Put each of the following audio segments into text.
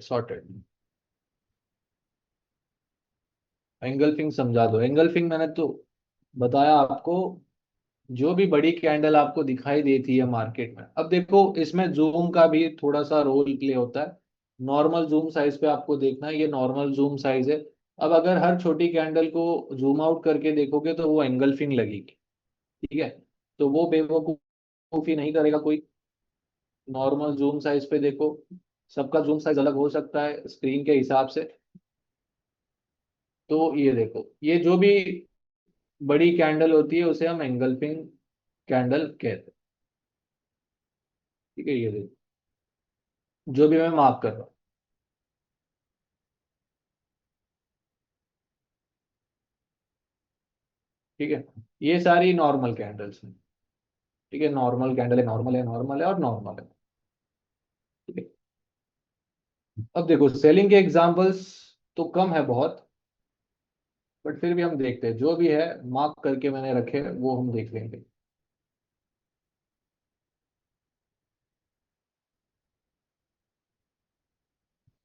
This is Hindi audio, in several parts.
सॉर्टेड। एंगल्फिंग समझा दो। एंगल्फिंग मैंने तो बताया आपको, जो भी बड़ी कैंडल आपको दिखाई देती है मार्केट में। अब देखो इसमें जूम का भी थोड़ा सा रोल प्ले होता है। नॉर्मल जूम साइज पे आपको देखना है, ये नॉर्मल जूम साइज है। अब अगर हर छोटी कैंडल को जूम आउट करके देखोगे तो वो एंगल्फिंग लगेगी। ठीक है, तो वो बेवकूफी नहीं करेगा कोई। नॉर्मल जूम साइज पे देखो, सबका जूम साइज अलग हो सकता है स्क्रीन के हिसाब से। तो ये देखो, ये जो भी बड़ी कैंडल होती है उसे हम एंगल्फिंग कैंडल कहते हैं। ठीक है, ये देखो जो भी मैं मार्क कर रहा हूँ। ठीक है, ये सारी नॉर्मल कैंडल्स हैं। ठीक है, नॉर्मल कैंडल है, नॉर्मल है, नॉर्मल है और नॉर्मल है। ठीक है, अब देखो सेलिंग के एग्जांपल्स तो कम है बहुत, बट फिर भी हम देखते हैं जो भी है, मार्क करके मैंने रखे हैं, वो हम देख लेंगे।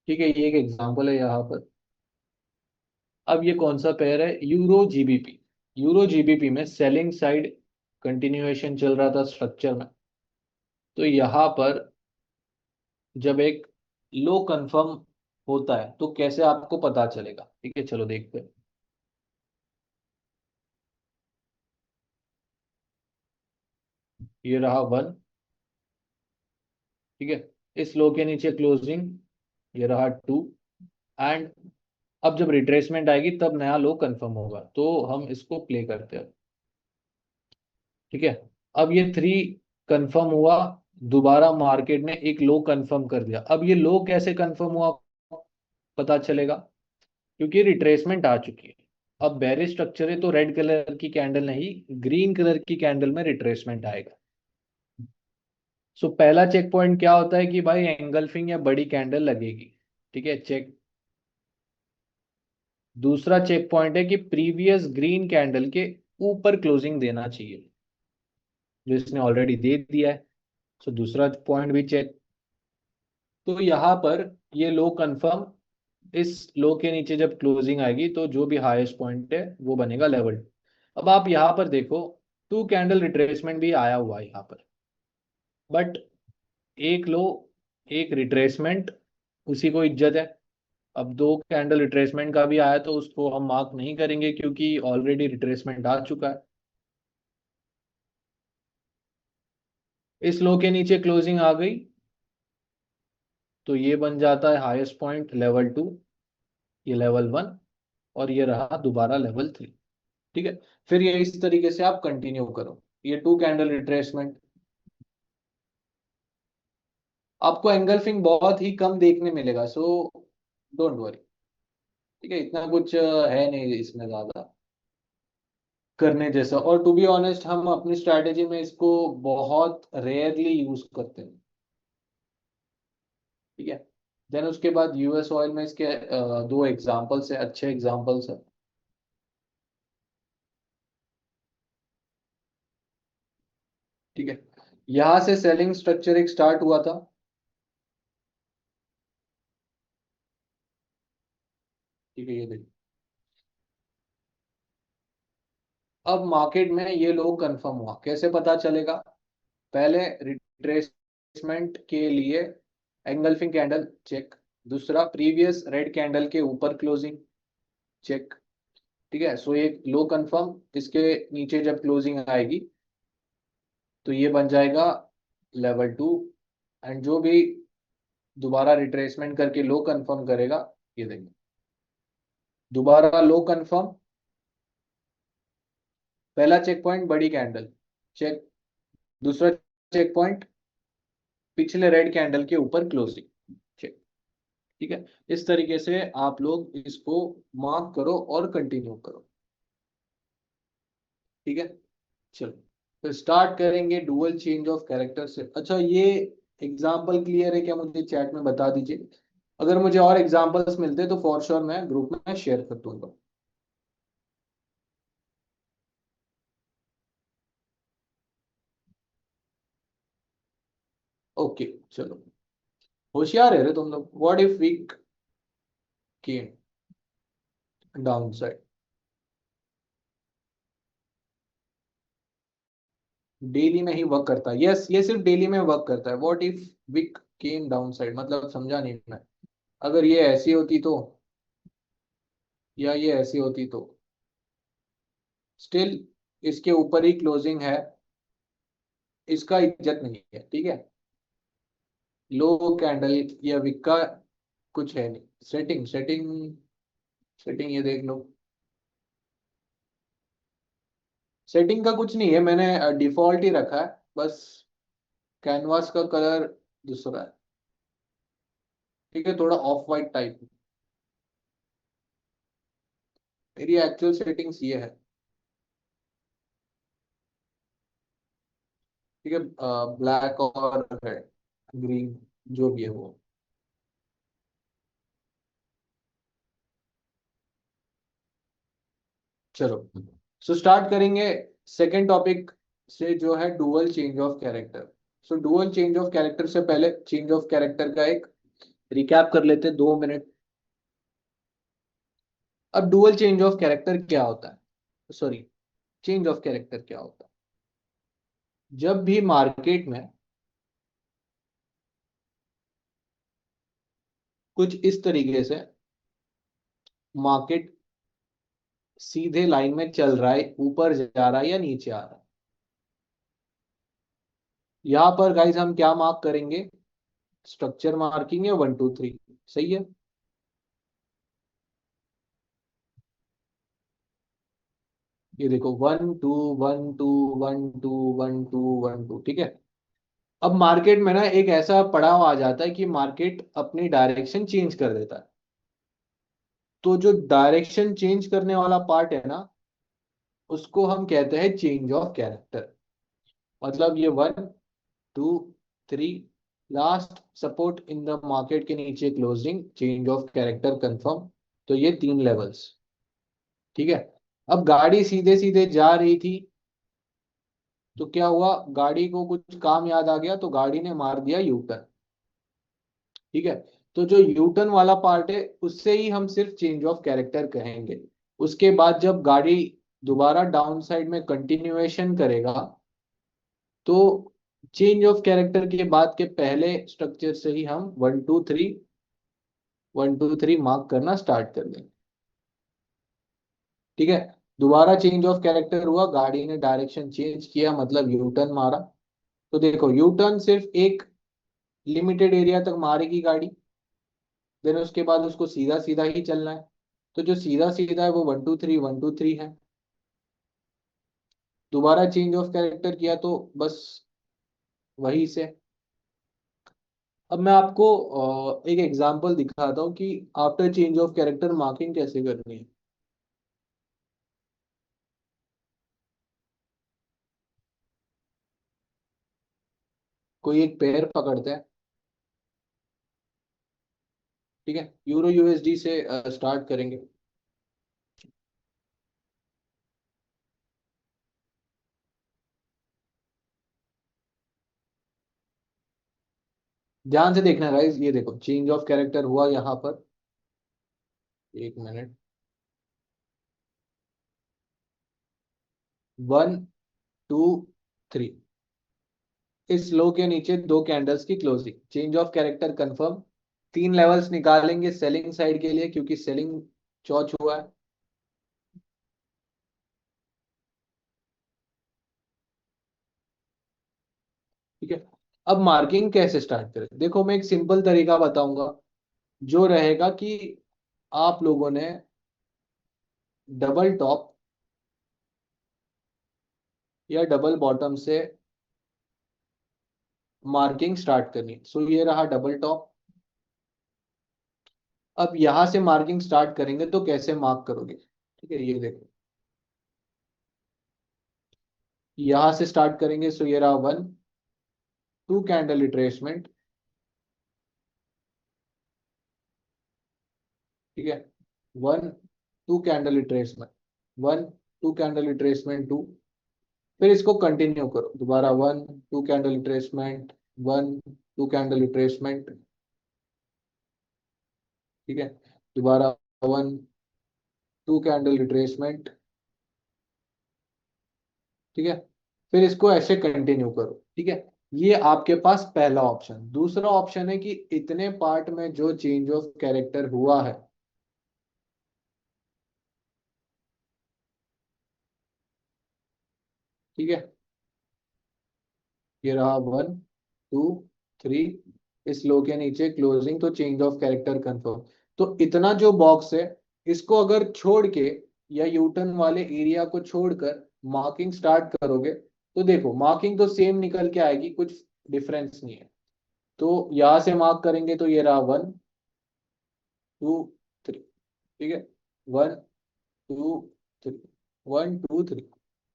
ठीक है, ये एक एग्जांपल है यहाँ पर। अब ये कौन सा पेयर है? Euro GBP. यूरो जीबीपी में सेलिंग साइड कंटिन्यूएशन चल रहा था स्ट्रक्चर में। तो यहाँ पर जब एक लो कंफर्म होता है तो कैसे आपको पता चलेगा? ठीक है, चलो देखते हैं। ये रहा वन। ठीक है, इस लो के नीचे क्लोजिंग, ये रहा टू। एंड अब जब रिट्रेसमेंट आएगी तब नया लो कंफर्म होगा, तो हम इसको प्ले करते हैं। ठीक है, अब ये थ्री कंफर्म हुआ, दोबारा मार्केट ने एक लो कंफर्म कर दिया। अब ये लो कैसे कंफर्म हुआ पता चलेगा? क्योंकि रिट्रेसमेंट आ चुकी है। अब बेरिश स्ट्रक्चर है तो रेड कलर की कैंडल नहीं, ग्रीन कलर की कैंडल में रिट्रेसमेंट आएगा। सो पहला चेक पॉइंट क्या होता है कि भाई एंगल्फिंग या बड़ी कैंडल लगेगी। ठीक है, चेक। दूसरा चेक पॉइंट है कि प्रीवियस ग्रीन कैंडल के ऊपर क्लोजिंग देना चाहिए, जो इसने ऑलरेडी दे दिया है। सो दूसरा पॉइंट भी चेक। तो यहाँ पर ये लो कंफर्म, इस लो के नीचे जब क्लोजिंग आएगी तो जो भी हाईएस्ट पॉइंट है वो बनेगा लेवल। अब आप यहाँ पर देखो, टू कैंडल रिट्रेसमेंट भी आया हुआ है यहाँ पर, बट एक लो, एक रिट्रेसमेंट, उसी को इज्जत है। अब दो कैंडल रिट्रेसमेंट का भी आया तो उसको हम मार्क नहीं करेंगे क्योंकि ऑलरेडी रिट्रेसमेंट आ चुका है। इस लो के नीचे क्लोजिंग आ गई तो ये बन जाता है हाईएस्ट पॉइंट लेवल टू, ये लेवल वन, और ये रहा दोबारा लेवल थ्री। ठीक है, फिर ये इस तरीके से आप कंटिन्यू करो। ये टू कैंडल रिट्रेसमेंट। आपको एंगल्फिंग बहुत ही कम देखने मिलेगा, सो डोंट वरी। ठीक है, इतना कुछ है नहीं इसमें ज्यादा करने जैसा। और टू बी ऑनेस्ट हम अपनी स्ट्रैटेजी में इसको बहुत रेयरली यूज करते हैं। ठीक है, देन उसके बाद यूएस ऑयल में इसके दो एग्जांपल्स है, अच्छे एग्जांपल्स है। ठीक है, यहां से सेलिंग स्ट्रक्चर एक स्टार्ट हुआ था। ठीक है, ये देखिए, अब मार्केट में ये लो कंफर्म हुआ, कैसे पता चलेगा? पहले रिट्रेसमेंट के लिए एंगल्फिंग कैंडल चेक। दूसरा प्रीवियस रेड कैंडल के ऊपर क्लोजिंग चेक। ठीक है, सो ये लो कंफर्म, इसके नीचे जब क्लोजिंग आएगी तो ये बन जाएगा लेवल टू। एंड जो भी दोबारा रिट्रेसमेंट करके लो कंफर्म करेगा, ये देखिए, दोबारा लो कंफर्म। पहला चेक पॉइंट बड़ी कैंडल चेक। दूसरा चेक पॉइंट पिछले रेड कैंडल के ऊपर क्लोजिंग चेक। ठीक है, इस तरीके से आप लोग इसको मार्क करो और कंटिन्यू करो। ठीक है, चलो तो स्टार्ट करेंगे डुअल चेंज ऑफ कैरेक्टर से। अच्छा, ये एग्जांपल क्लियर है क्या? मुझे चैट में बता दीजिए। अगर मुझे और एग्जांपल्स मिलते तो फॉर श्योर मैं ग्रुप में शेयर कर दूंगा। ओके, चलो। होशियार है रे तुम लोग। What if wick came down side? Daily में ही वर्क करता है, यस, ये सिर्फ डेली में वर्क करता है। What if wick came down side मतलब समझा नहीं मैं। अगर ये ऐसी होती तो, या ये ऐसी होती तो, स्टिल इसके ऊपर ही क्लोजिंग है, इसका इज्जत नहीं है, ठीक है। लो कैंडल या विक का कुछ है नहीं। सेटिंग सेटिंग सेटिंग ये देख लो। सेटिंग का कुछ नहीं है, मैंने डिफॉल्ट ही रखा है बस। कैनवास का कलर दूसरा है, ठीक है, थोड़ा ऑफ वाइट टाइप। मेरी एक्चुअल सेटिंग्स ये है, ठीक है। ब्लैक और रेड, ग्रीन, जो भी है वो। चलो, सो स्टार्ट करेंगे सेकेंड टॉपिक से, जो है dual change of character. So dual change of character से पहले चेंज ऑफ कैरेक्टर का एक रिकैप कर लेते हैं, 2 मिनट। अब डुअल चेंज ऑफ कैरेक्टर क्या होता है, सॉरी, चेंज ऑफ कैरेक्टर क्या होता है? जब भी मार्केट में कुछ इस तरीके से मार्केट सीधे लाइन में चल रहा है, ऊपर जा रहा है या नीचे आ रहा है, यहां पर गाइज हम क्या मार्क करेंगे? स्ट्रक्चर मार्किंग है 1 2 3, सही है। ये देखो 1 2 1 2 1 2 1 2, ठीक है। अब मार्केट में ना एक ऐसा पड़ाव आ जाता है कि मार्केट अपनी डायरेक्शन चेंज कर देता है। तो जो डायरेक्शन चेंज करने वाला पार्ट है ना, उसको हम कहते हैं चेंज ऑफ कैरेक्टर। मतलब ये 1 2 3, last support in the market के नीचे closing, change of character confirm. तो ये 3 लेवल्स, ठीक है। अब गाड़ी सीधे सीधे जा रही थी, तो क्या हुआ, गाड़ी को कुछ काम याद आ गया तो गाड़ी ने मार दिया यू टर्न, ठीक है। तो जो यू टर्न वाला पार्ट है, उससे ही हम सिर्फ चेंज ऑफ कैरेक्टर कहेंगे। उसके बाद जब गाड़ी दोबारा डाउन साइड में कंटिन्यूएशन करेगा, तो चेंज ऑफ कैरेक्टर के बाद के पहले स्ट्रक्चर से ही हम 1 2 3 मार्क करना स्टार्ट कर देंगे, ठीक है। दोबारा चेंज ऑफ कैरेक्टर हुआ, गाड़ी ने डायरेक्शन चेंज किया, मतलब यू टर्न मारा। तो देखो, यू टर्न सिर्फ एक लिमिटेड एरिया तक मारेगी गाड़ी, देन उसके बाद उसको सीधा सीधा ही चलना है। तो जो सीधा सीधा है वो 1 2 3 1 2 3 है। दोबारा चेंज ऑफ कैरेक्टर किया तो बस वही से। अब मैं आपको एक एग्जांपल दिखाता हूँ कि after change of character marking कैसे करनी है। कोई एक पेयर पकड़ते हैं, ठीक है, यूरो यूएसडी से स्टार्ट करेंगे। ध्यान से देखना गाइस, ये देखो चेंज ऑफ कैरेक्टर हुआ यहाँ पर। 1 मिनट। 1 2 3, इस लो के नीचे 2 कैंडल्स की closing, change of character confirm. 3 levels निकालेंगे सेलिंग साइड के लिए, क्योंकि सेलिंग चौच हुआ है, ठीक है। अब मार्किंग कैसे स्टार्ट करें, देखो मैं एक सिंपल तरीका बताऊंगा, जो रहेगा कि आप लोगों ने डबल टॉप या डबल बॉटम से मार्किंग स्टार्ट करनी। सो ये रहा डबल टॉप। अब यहां से मार्किंग स्टार्ट करेंगे तो कैसे मार्क करोगे, ठीक है, ये देखो। यहां से स्टार्ट करेंगे, सो ये रहा 1 2 कैंडल रिट्रेसमेंट, ठीक है। 1 2 कैंडल रिट्रेसमेंट, 1 2 कैंडल रिट्रेसमेंट 2। फिर इसको कंटिन्यू करो दोबारा, 1 2 कैंडल रिट्रेसमेंट, 1 2 कैंडल रिट्रेसमेंट, ठीक है, दोबारा 1 2 कैंडल रिट्रेसमेंट। ठीक है, फिर इसको ऐसे कंटिन्यू करो। ठीक है, ये आपके पास पहला ऑप्शन। दूसरा ऑप्शन है कि इतने पार्ट में जो चेंज ऑफ कैरेक्टर हुआ है, ठीक है, ये रहा 1 2 3, इस लो के नीचे क्लोजिंग, तो चेंज ऑफ कैरेक्टर कंफर्म। तो इतना जो बॉक्स है, इसको अगर छोड़ के या यूटर्न वाले एरिया को छोड़कर मार्किंग स्टार्ट करोगे, तो देखो मार्किंग तो सेम निकल के आएगी, कुछ डिफरेंस नहीं है। तो यहां से मार्क करेंगे तो ये रहा 1 2 3। ठीक है, 1 2 3, 1 2 3।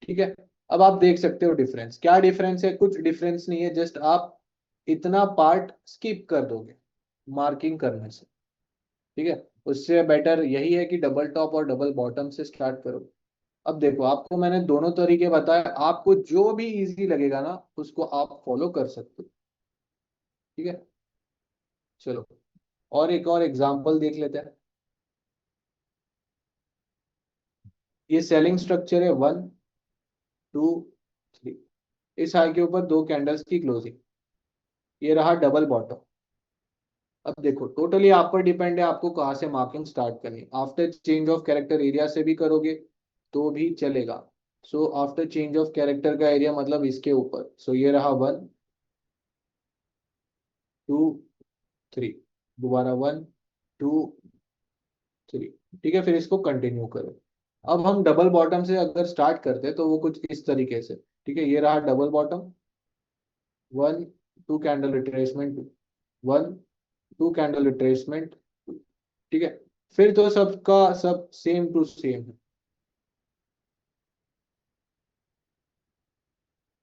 ठीक है, अब आप देख सकते हो डिफरेंस। क्या डिफरेंस है? कुछ डिफरेंस नहीं है, जस्ट आप इतना पार्ट स्किप कर दोगे मार्किंग करने से। ठीक है, उससे बेटर यही है कि डबल टॉप और डबल बॉटम से स्टार्ट करो। अब देखो, आपको मैंने दोनों तरीके बताए, आपको जो भी इजी लगेगा ना उसको आप फॉलो कर सकते हो। ठीक है, चलो और एक और एग्जांपल देख लेते हैं। ये सेलिंग स्ट्रक्चर है 1 2 3। इस हाई के ऊपर दो कैंडल्स की क्लोजिंग, ये रहा डबल बॉटम। अब देखो टोटली आप पर डिपेंड है, आपको कहाँ से मार्किंग स्टार्ट करनी। After change of character area से भी करोगे तो भी चलेगा। So after change of character का एरिया मतलब इसके ऊपर। सो ये रहा 1 2 3, दोबारा 1 2 3। ठीक है, फिर इसको कंटिन्यू करो। अब हम डबल बॉटम से अगर स्टार्ट करते हैं तो वो कुछ इस तरीके से। ठीक है, ये रहा double bottom, 1 2 candle retracement, 1 2 candle retracement. ठीक है, फिर तो सबका सब सेम टू सेम है।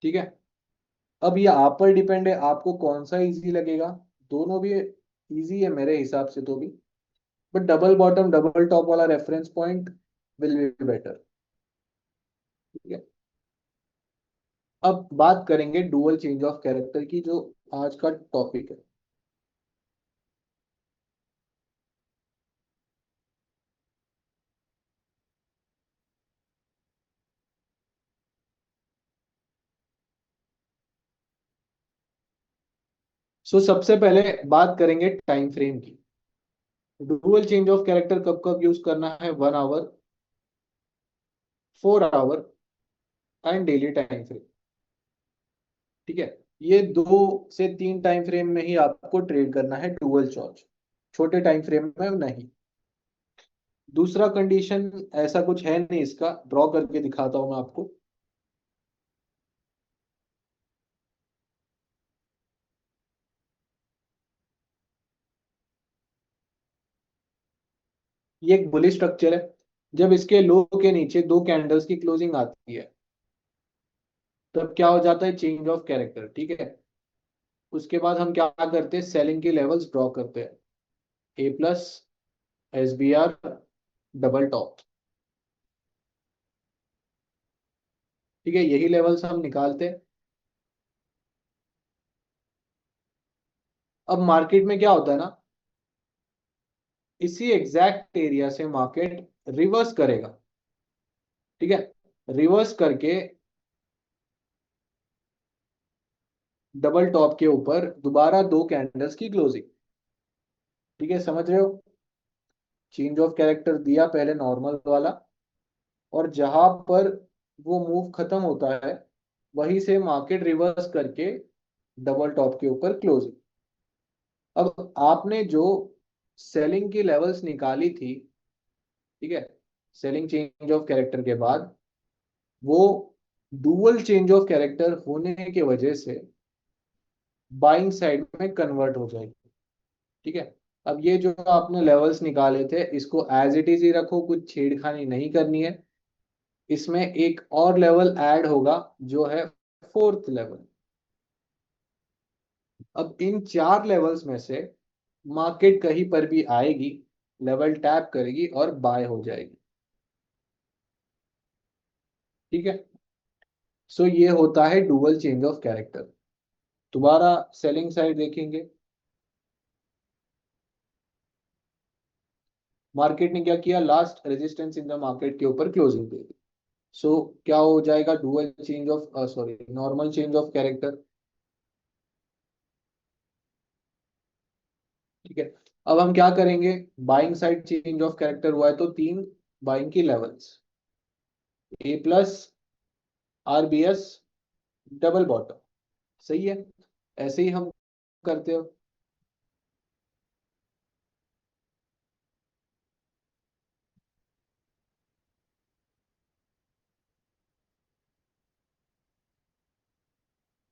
ठीक है, अब ये आप पर डिपेंड है, आपको कौन सा इजी लगेगा। दोनों भी इजी है मेरे हिसाब से तो भी, but double bottom double top वाला reference point will be better. ठीक है, अब बात करेंगे डुअल चेंज ऑफ कैरेक्टर की, जो आज का टॉपिक है। सो सबसे पहले बात करेंगे टाइम फ्रेम की। डुअल चेंज ऑफ कैरेक्टर कब कब यूज करना है? 1 hour, 4 hour and daily time frame. ठीक है, ये 2 से 3 टाइम फ्रेम में ही आपको ट्रेड करना है डुअल चॉइस, छोटे टाइम फ्रेम में नहीं। दूसरा कंडीशन ऐसा कुछ है नहीं, इसका ड्रॉ करके दिखाता हूं मैं आपको। ये एक बुलिश स्ट्रक्चर है। जब इसके लो के नीचे दो कैंडल्स की क्लोजिंग आती है, तब क्या हो जाता है? Change of character. ठीक है, उसके बाद हम क्या करते हैं? सेलिंग की लेवल्स ड्रॉ करते हैं। A+, SBR, double top. ठीक है, यही लेवल्स हम निकालते हैं। अब मार्केट में क्या होता है ना, इसी एग्जैक्ट एरिया से मार्केट रिवर्स करेगा। ठीक है, रिवर्स करके डबल टॉप के ऊपर दोबारा दो कैंडल्स की क्लोजिंग। ठीक है, समझ रहे हो? चेंज ऑफ कैरेक्टर दिया पहले नॉर्मल वाला, और जहां पर वो मूव खत्म होता है वहीं से मार्केट रिवर्स करके डबल टॉप के ऊपर क्लोजिंग। अब आपने जो सेलिंग की लेवल्स निकाली थी, ठीक है, सेलिंग चेंज ऑफ कैरेक्टर के बाद, वो डुअल चेंज ऑफ कैरेक्टर होने की वजह से बाइंग साइड में कन्वर्ट हो जाएगी। ठीक है, अब ये जो आपने लेवल्स निकाले थे इसको एज इट इज ही रखो, कुछ छेड़खानी नहीं करनी है। इसमें एक और लेवल ऐड होगा जो है फोर्थ लेवल। अब इन 4 लेवल्स में से मार्केट कहीं पर भी आएगी, लेवल टैप करेगी और बाय हो जाएगी। ठीक है, सो ये होता है डुअल चेंज ऑफ कैरेक्टर। दोबारा सेलिंग साइड देखेंगे। मार्केट ने क्या किया, last resistance in the market के ऊपर क्लोजिंग दे दी। सो क्या हो जाएगा, dual change of sorry normal change of character. ठीक है, अब हम क्या करेंगे, buying side change of character हुआ है तो तीन बाइंग की लेवल्स, ए प्लस, आरबीएस, डबल बॉटम। सही है, ऐसे ही हम करते हो।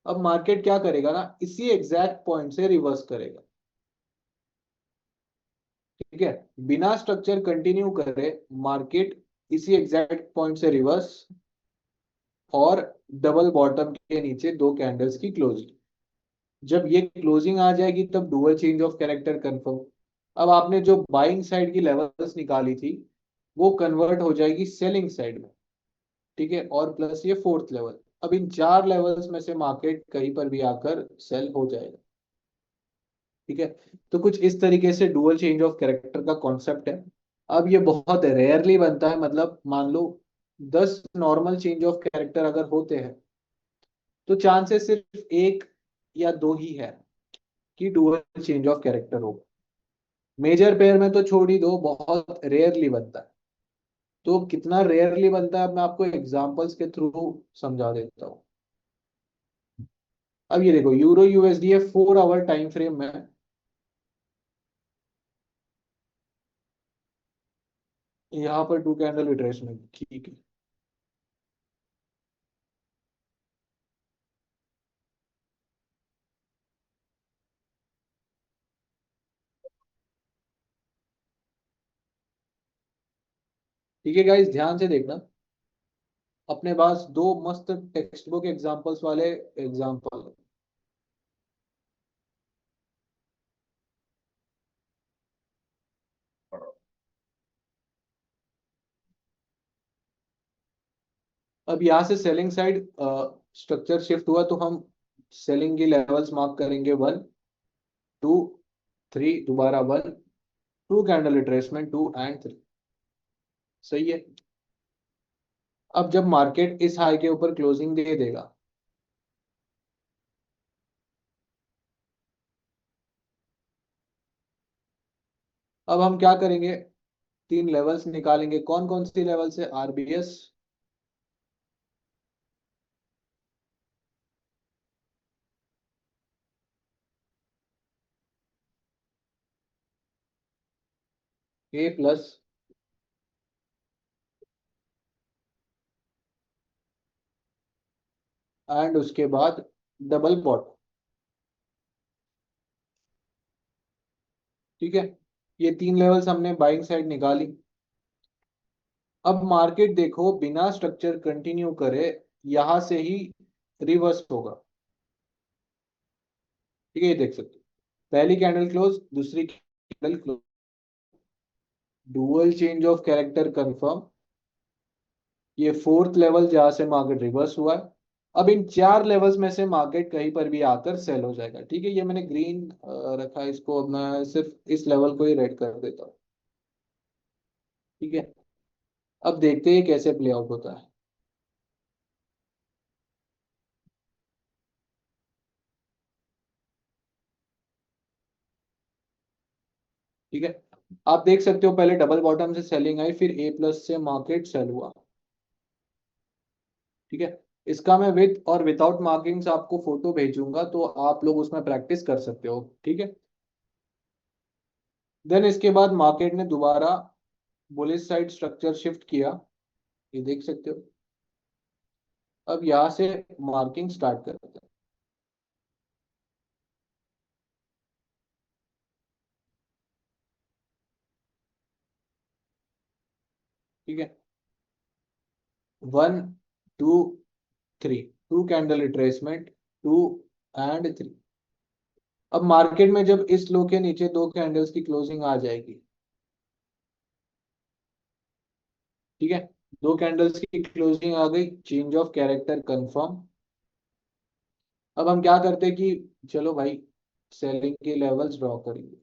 अब मार्केट क्या करेगा ना, इसी एग्जैक्ट पॉइंट से रिवर्स करेगा। ठीक है, बिना स्ट्रक्चर कंटिन्यू करे मार्केट इसी एग्जैक्ट पॉइंट से रिवर्स, और डबल बॉटम के नीचे दो कैंडल्स की क्लोजिंग। जब ये क्लोजिंग आ जाएगी तब dual change of character confirm. अब आपने जो बाइंग साइड की लेवल्स निकाली थी वो कन्वर्ट हो जाएगी सेलिंग साइड में। ठीक है, और प्लस ये फोर्थ लेवल। अब इन चार लेवल्स में से मार्केट कहीं पर भी आकर सेल हो जाएगा। ठीक है, तो कुछ इस तरीके से डुअल चेंज ऑफ कैरेक्टर का कॉन्सेप्ट है। अब ये बहुत रेयरली बनता है, मतलब मान लो 10 नॉर्मल चेंज ऑफ कैरेक्टर अगर होते हैं तो चांसेस सिर्फ एक या दो ही है कि डुअल चेंज ऑफ कैरेक्टर हो। मेजर पेयर में तो छोड़ ही दो, बहुत रेयरली बनता है। तो कितना रेयरली बनता है अब मैं आपको एग्जांपल्स के थ्रू समझा देता हूँ। अब ये देखो, यूरो यूएसडी है 4 आवर टाइम फ्रेम में। यहाँ पर टू कैंडल रिट्रेसमेंट, ठीक है। ठीक है गाइस, ध्यान से देखना, अपने पास दो मस्त टेक्स्ट बुक एग्जांपल्स वाले एग्जांपल। अब यहाँ से सेलिंग साइड स्ट्रक्चर शिफ्ट हुआ तो हम सेलिंग की लेवल्स मार्क करेंगे, 1, 2, 3, दोबारा 1, 2 कैंडल रिट्रेसमेंट, 2 एंड 3। सही है, अब जब मार्केट इस हाई के ऊपर क्लोजिंग दे देगा, अब हम क्या करेंगे, तीन लेवल्स निकालेंगे। कौन कौन सी लेवल से, आरबीएस, ए प्लस, एंड उसके बाद डबल बॉटम। ठीक है, ये तीन लेवल्स हमने बाइंग साइड निकाली। अब मार्केट देखो बिना स्ट्रक्चर कंटिन्यू करे यहां से ही रिवर्स होगा। ठीक है, ये देख सकते हो, पहली कैंडल क्लोज, दूसरी candle close, dual change of character confirm. ये फोर्थ लेवल जहां से मार्केट रिवर्स हुआ है। अब इन चार लेवल्स में से मार्केट कहीं पर भी आकर सेल हो जाएगा। ठीक है, ये मैंने ग्रीन रखा है इसको, अब मैं सिर्फ इस लेवल को ही रेड कर देता हूँ। ठीक है, अब देखते हैं कैसे प्ले आउट होता है। ठीक है, आप देख सकते हो पहले डबल बॉटम से सेलिंग आई, फिर ए प्लस से मार्केट सेल हुआ। ठीक है, इसका मैं विथ और विदाउट मार्किंग्स आपको फोटो भेजूंगा तो आप लोग उसमें प्रैक्टिस कर सकते हो। ठीक है, देन इसके बाद मार्केट ने दोबारा बुलिश साइड स्ट्रक्चर शिफ्ट किया, ये देख सकते हो। अब यहाँ से मार्किंग स्टार्ट करते हैं। ठीक है, 1, 2, 3, 2 कैंडल रिट्रेसमेंट, 2 एंड 3। अब मार्केट में जब इस लो के नीचे दो कैंडल्स की क्लोजिंग आ जाएगी, ठीक है, दो कैंडल्स की क्लोजिंग आ गई, चेंज ऑफ कैरेक्टर कंफर्म। अब हम क्या करते हैं कि चलो भाई सेलिंग के लेवल्स ड्रॉ करेंगे।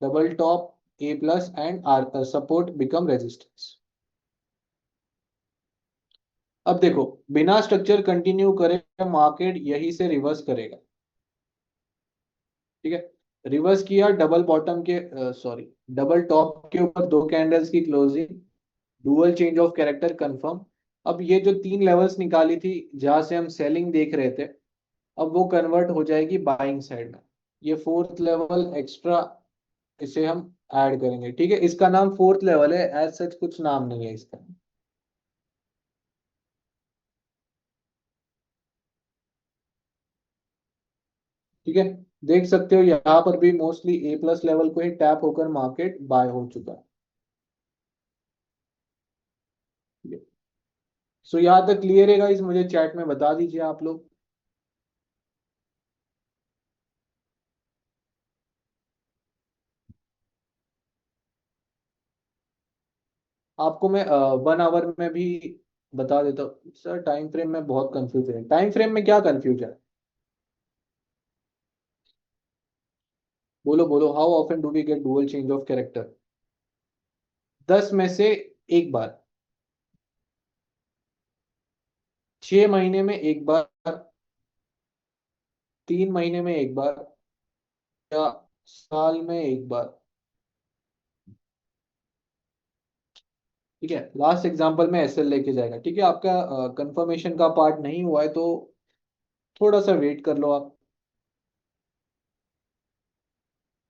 Double top A plus and R support become resistance. अब देखो, बिना स्ट्रक्चर कंटिन्यू करे मार्केट यही से रिवर्स करेगा। ठीक है, रिवर्स किया, डबल बॉटम के सॉरी डबल टॉप के ऊपर दो कैंडल्स की closing, dual change of character confirm. अब ये जो तीन लेवल्स निकाली थी जहां से हम सेलिंग देख रहे थे, अब वो कन्वर्ट हो जाएगी बाइंग साइड में। ये फोर्थ लेवल एक्स्ट्रा, इसे हम ऐड करेंगे। ठीक है, इसका नाम फोर्थ लेवल है, एज सच कुछ नाम नहीं है इसका। ठीक है, देख सकते हो यहाँ पर भी मोस्टली ए प्लस लेवल को ही टैप होकर मार्केट बाय हो चुका है। ठीक है, सो यहाँ तक क्लियर है गाइस, मुझे चैट में बता दीजिए आप लोग। आपको मैं 1 आवर में भी बता देता हूँ सर। टाइम फ्रेम में बहुत कंफ्यूज है, टाइम फ्रेम में क्या कंफ्यूज है? बोलो बोलो, how often do we get dual change of character? 10 में से एक बार, 6 महीने में एक बार, 3 महीने में एक बार, या साल में एक बार। ठीक है, लास्ट एग्जांपल में एसएल लेके जाएगा। ठीक है, आपका कंफर्मेशन का पार्ट नहीं हुआ है तो थोड़ा सा वेट कर लो आप।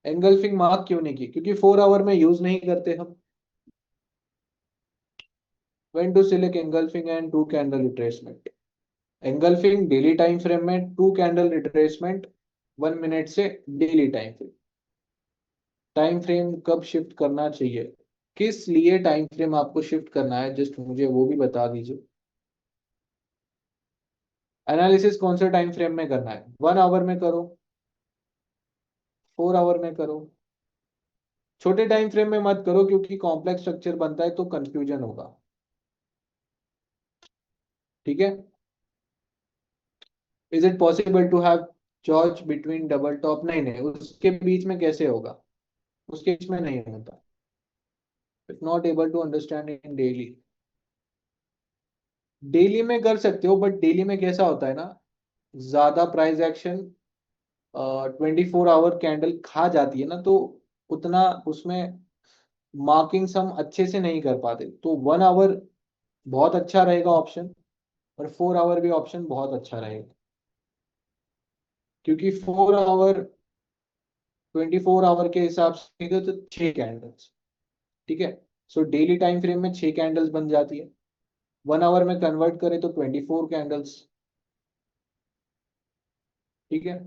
एंगल्फिंग मार्क क्यों नहीं की? क्योंकि 4 आवर में यूज नहीं करते हम। When to select engulfing and two candle retracement? Engulfing daily time frame में, टू कैंडल रिट्रेसमेंट 1 मिनट से daily time frame. Time frame कब शिफ्ट करना चाहिए, किस लिए टाइम फ्रेम आपको शिफ्ट करना है, जस्ट मुझे वो भी बता दीजिए। एनालिसिस कौन से टाइम फ्रेम में करना है? 1 आवर में करो, 4 आवर में करो। छोटे टाइम फ्रेम में मत करो क्योंकि कॉम्प्लेक्स स्ट्रक्चर बनता है तो कंफ्यूजन होगा। ठीक है, is it possible to have gorge between double top? नहीं नहीं, उसके बीच में कैसे होगा, उसके बीच में नहीं होता। If not able to understand in daily, daily में कर सकते हो बट डेली में कैसा होता है ना, ज्यादा प्राइस एक्शन 24 आवर कैंडल खा जाती है ना, तो उतना उसमें मार्किंग्स हम अच्छे से नहीं कर पाते। तो 1 आवर बहुत अच्छा रहेगा ऑप्शन, और 4 आवर भी ऑप्शन बहुत अच्छा रहेगा। क्योंकि 4 आवर 24 आवर के हिसाब से तो 6 कैंडल्स। ठीक है, सो डेली टाइम फ्रेम में 6 कैंडल्स बन जाती है, 1 आवर में कन्वर्ट करें तो 24 कैंडल्स। ठीक है,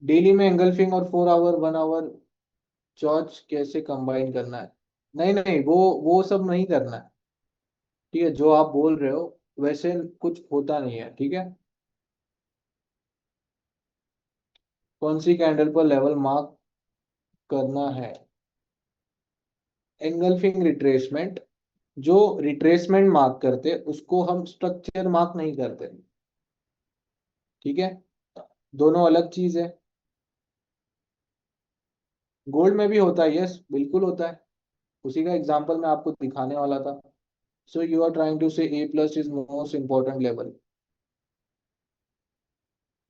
डेली में एंगल्फिंग और 4 आवर 1 आवर जॉर्ज कैसे कंबाइन करना है? नहीं नहीं, वो सब नहीं करना है। ठीक है, जो आप बोल रहे हो वैसे कुछ होता नहीं है। ठीक है, कौन सी कैंडल पर लेवल मार्क करना है? एंगल्फिंग रिट्रेसमेंट, जो रिट्रेसमेंट मार्क करते उसको हम स्ट्रक्चर मार्क नहीं करते। ठीक है, दोनों अलग चीज है। गोल्ड में भी होता है, यस बिल्कुल होता है, उसी का एग्जांपल मैं आपको दिखाने वाला था। So you are trying to say A plus is most important level.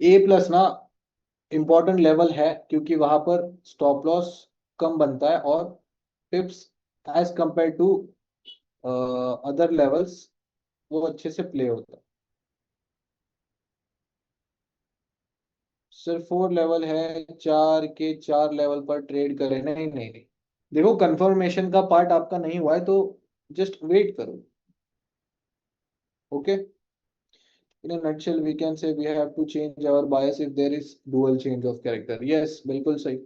A plus ना इंपॉर्टेंट लेवल है क्योंकि वहां पर स्टॉप लॉस कम बनता है, और pips as compare to other levels वो अच्छे से प्ले होता है। सिर्फ 4 लेवल है, 4 के 4 लेवल पर ट्रेड करें? नहीं नहीं नहीं, देखो कंफर्मेशन का पार्ट आपका नहीं हुआ है तो जस्ट वेट करो। Okay, in a nutshell we can say we have to change our bias if there is dual change of character। yes बिल्कुल सही।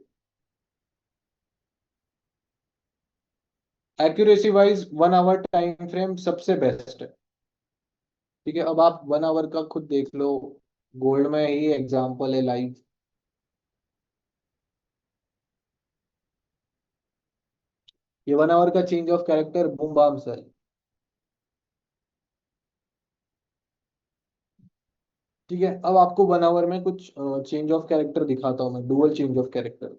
Accuracy wise 1 hour time frame सबसे बेस्ट है। ठीक है, अब आप 1 आवर का खुद देख लो, गोल्ड में ही एग्जांपल है लाइव। ये 1 आवर का change of character boom bam sir. ठीक है, अब आपको 1 आवर में कुछ चेंज ऑफ कैरेक्टर दिखाता हूँ मैं, डुअल चेंज ऑफ कैरेक्टर।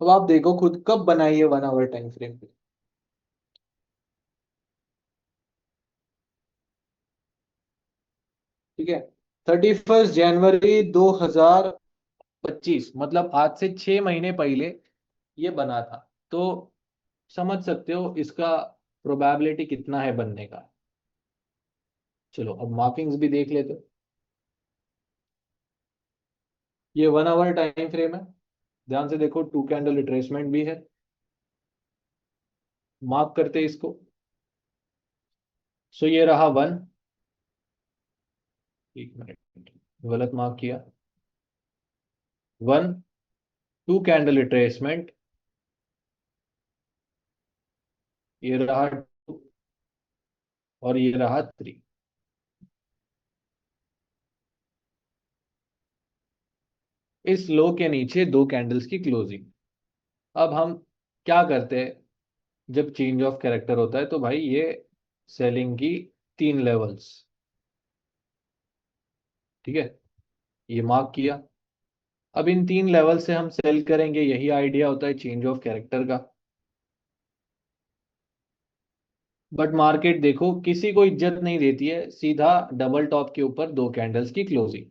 अब आप देखो खुद कब बनाई है 1 आवर टाइम फ्रेम पे। ठीक है, 31 जनवरी 2025, मतलब आज से 6 महीने पहले ये बना था। तो समझ सकते हो इसका प्रोबेबिलिटी कितना है बनने का। चलो अब मार्किंग्स भी देख लेते हो। ये 1 आवर टाइम फ्रेम है, ध्यान से देखो, 2 कैंडल रिट्रेसमेंट भी है। मार्क करते हैं इसको। सो ये रहा 1। 1 मिनट, गलत मार्क किया। 1, 2 कैंडल रिट्रेसमेंट, ये रहा 2, और ये रहा 3। इस लो के नीचे 2 कैंडल्स की क्लोजिंग। अब हम क्या करते हैं, जब चेंज ऑफ कैरेक्टर होता है तो भाई ये सेलिंग की 3 लेवल्स। ठीक है, ये मार्क किया। अब इन 3 लेवल से हम सेल करेंगे, यही आइडिया होता है चेंज ऑफ कैरेक्टर का। बट मार्केट देखो किसी को इज्जत नहीं देती है, सीधा डबल टॉप के ऊपर 2 कैंडल्स की क्लोजिंग।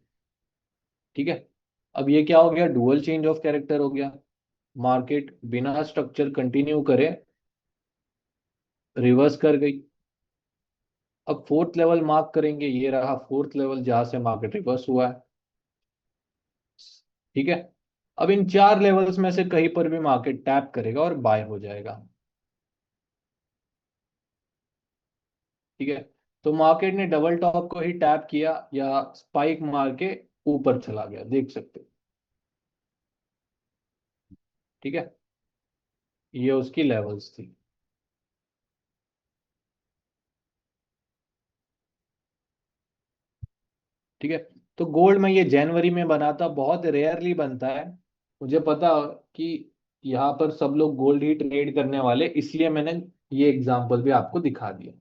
ठीक है, अब ये क्या हो गया, डुअल चेंज ऑफ कैरेक्टर हो गया। मार्केट बिना स्ट्रक्चर कंटिन्यू करे रिवर्स कर गई। अब 4th लेवल मार्क करेंगे, ये रहा 4th लेवल जहां से मार्केट रिवर्स हुआ है। ठीक है, अब इन 4 लेवल्स में से कहीं पर भी मार्केट टैप करेगा और बाय हो जाएगा। ठीक है, तो मार्केट ने डबल टॉप को ही टैप किया या स्पाइक मार के ऊपर चला गया, देख सकते हो। ठीक है, ये उसकी लेवल्स थी। ठीक है, तो गोल्ड में ये जनवरी में बना था, बहुत रेयरली बनता है। मुझे पता कि यहाँ पर सब लोग गोल्ड ही ट्रेड करने वाले, इसलिए मैंने ये एग्जांपल भी आपको दिखा दिया।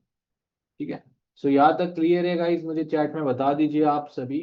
ठीक है, सो यहाँ तक क्लियर है गाइस, मुझे चैट में बता दीजिए आप सभी